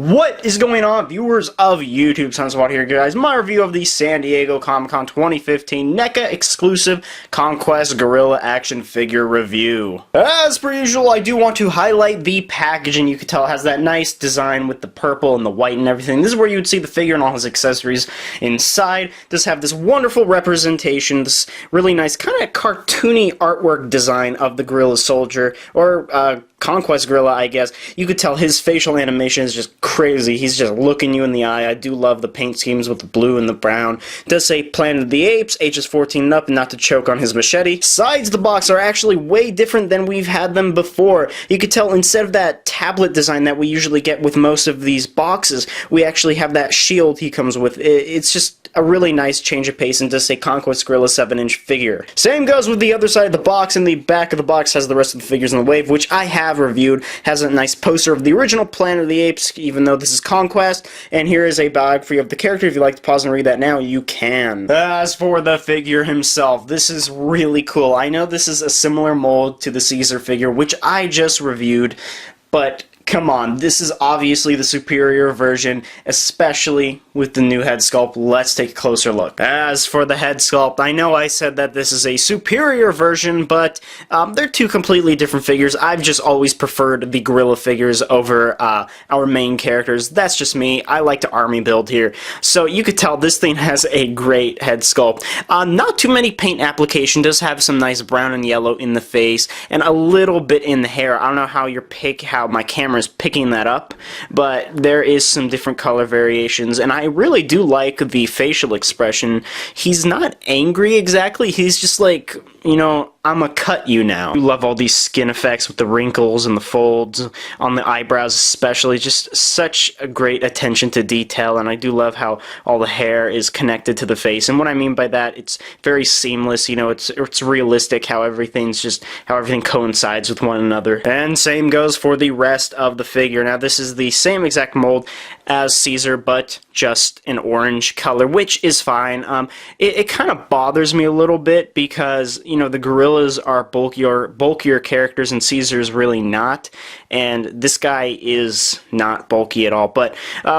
What is going on, viewers of YouTube? Sunswat here, guys. My review of the San Diego Comic-Con 2015 NECA exclusive Conquest Gorilla action figure review. As per usual, I do want to highlight the packaging. You can tell it has that nice design with the purple and the white and everything. This is where you would see the figure and all his accessories inside. It does have this wonderful representation, this really nice kind of cartoony artwork design of the Gorilla Soldier, or Conquest Gorilla, I guess. You could tell his facial animation is just crazy. He's just looking you in the eye. I do love the paint schemes with the blue and the brown. It does say Planet of the Apes, ages 14 and up, and not to choke on his machete. Sides of the box are actually way different than we've had them before. You could tell instead of that tablet design that we usually get with most of these boxes, we actually have that shield he comes with. It's just a really nice change of pace, and does say Conquest Gorilla 7-inch figure. Same goes with the other side of the box, and the back of the box has the rest of the figures in the wave, which I have reviewed. Has a nice poster of the original Planet of the Apes, even though this is Conquest, and here is a biography of the character. If you'd like to pause and read that now, you can. As for the figure himself, this is really cool. I know this is a similar mold to the Caesar figure, which I just reviewed, but come on, this is obviously the superior version, especially with the new head sculpt. Let's take a closer look. As for the head sculpt, I know I said that this is a superior version, but they're two completely different figures. I've just always preferred the gorilla figures over our main characters. That's just me. I like to army build here. So you could tell this thing has a great head sculpt. Not too many paint application. Does have some nice brown and yellow in the face, and a little bit in the hair. I don't know how my camera is picking that up, but there is some different color variations, and I really do like the facial expression. He's not angry exactly, he's just like, you know, I'ma cut you now. I love all these skin effects with the wrinkles and the folds on the eyebrows especially. Just such a great attention to detail, and I do love how all the hair is connected to the face. And what I mean by that, it's very seamless, you know, it's realistic how everything coincides with one another. And same goes for the rest of the figure. Now this is the same exact mold as Caesar, but just an orange color, which is fine. It kind of bothers me a little bit because, you know, the gorillas are bulkier characters, and Caesar's really not, and this guy is not bulky at all. But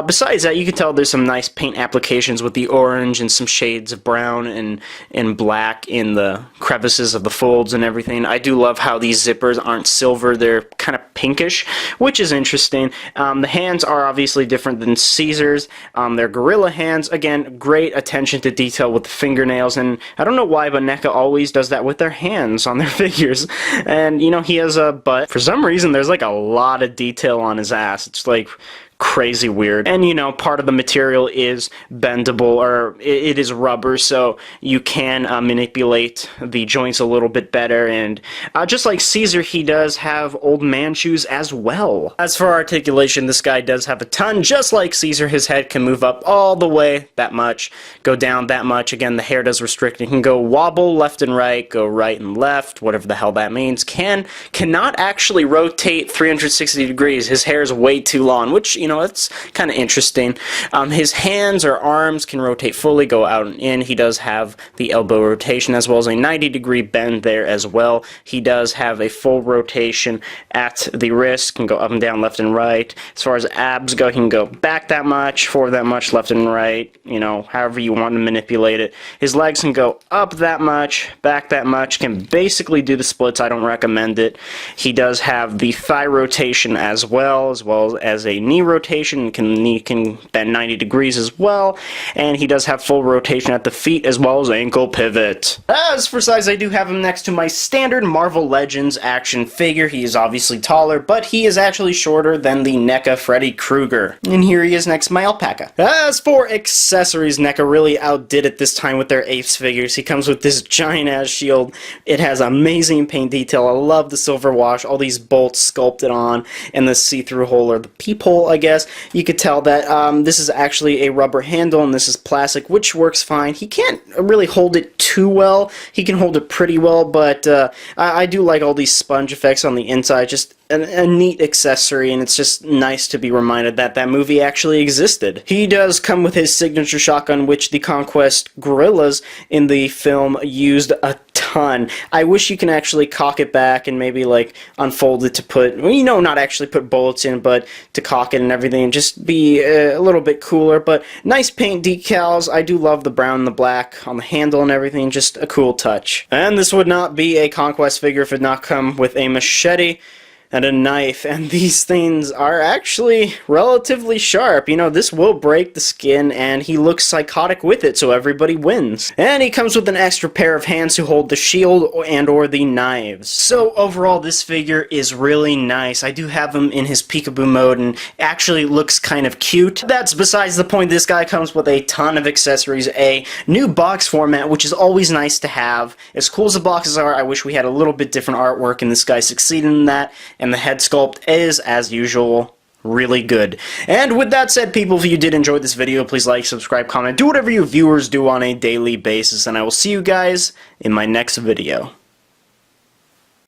besides that, you can tell there's some nice paint applications with the orange and some shades of brown and black in the crevices of the folds and everything. I do love how these zippers aren't silver, they're kind of pinkish, which is interesting. The hands are obviously different than Caesar's. They're gorilla hands. Again, great attention to detail with the fingernails, and I don't know why, but NECA always does that with their hands on their figures. And, you know, he has a butt. For some reason, there's like a lot of detail on his ass. It's like crazy weird. And, you know, part of the material is bendable, or it is rubber, so you can manipulate the joints a little bit better. And just like Caesar, he does have old man shoes as well. As for articulation, this guy does have a ton. Just like Caesar, his head can move up all the way that much, go down that much. Again, the hair does restrict. It can go wobble left and right, go right and left, whatever the hell that means. Cannot actually rotate 360 degrees. His hair is way too long, which, you know, it's kind of interesting. His hands or arms can rotate fully, go out and in. He does have the elbow rotation as well as a 90-degree bend there as well. He does have a full rotation at the wrist, can go up and down, left and right. As far as abs go, he can go back that much, forward that much, left and right, you know, however you want to manipulate it. His legs can go up that much, back that much, can basically do the splits. I don't recommend it. He does have the thigh rotation as well as a knee rotation. He can bend 90 degrees as well, and he does have full rotation at the feet as well as ankle pivot. As for size, I do have him next to my standard Marvel Legends action figure. He is obviously taller, but he is actually shorter than the NECA Freddy Krueger. And here he is next to my alpaca. As for accessories, NECA really outdid it this time with their Apes figures. He comes with this giant ass shield. It has amazing paint detail. I love the silver wash, all these bolts sculpted on, and the see-through hole, or the peephole, I guess. You could tell that this is actually a rubber handle and this is plastic, which works fine. He can't really hold it too well. He can hold it pretty well, but I do like all these sponge effects on the inside. Just a neat accessory, and it's just nice to be reminded that that movie actually existed. He does come with his signature shotgun, which the Conquest guerrillas in the film used a ton. I wish you can actually cock it back and maybe like unfold it to put, well, you know, not actually put bullets in, but to cock it and everything, and just be a little bit cooler. But nice paint decals. I do love the brown and the black on the handle and everything, just a cool touch. And this would not be a Conquest figure if it did not come with a machete and a knife, and these things are actually relatively sharp. You know, this will break the skin, and he looks psychotic with it, so everybody wins. And he comes with an extra pair of hands to hold the shield and or the knives. So overall, this figure is really nice. I do have him in his peekaboo mode, and actually looks kind of cute. That's besides the point. This guy comes with a ton of accessories, a new box format, which is always nice to have. As cool as the boxes are, I wish we had a little bit different artwork, and this guy succeeded in that. And the head sculpt is, as usual, really good. And with that said, people, if you did enjoy this video, please like, subscribe, comment, do whatever you viewers do on a daily basis, and I will see you guys in my next video.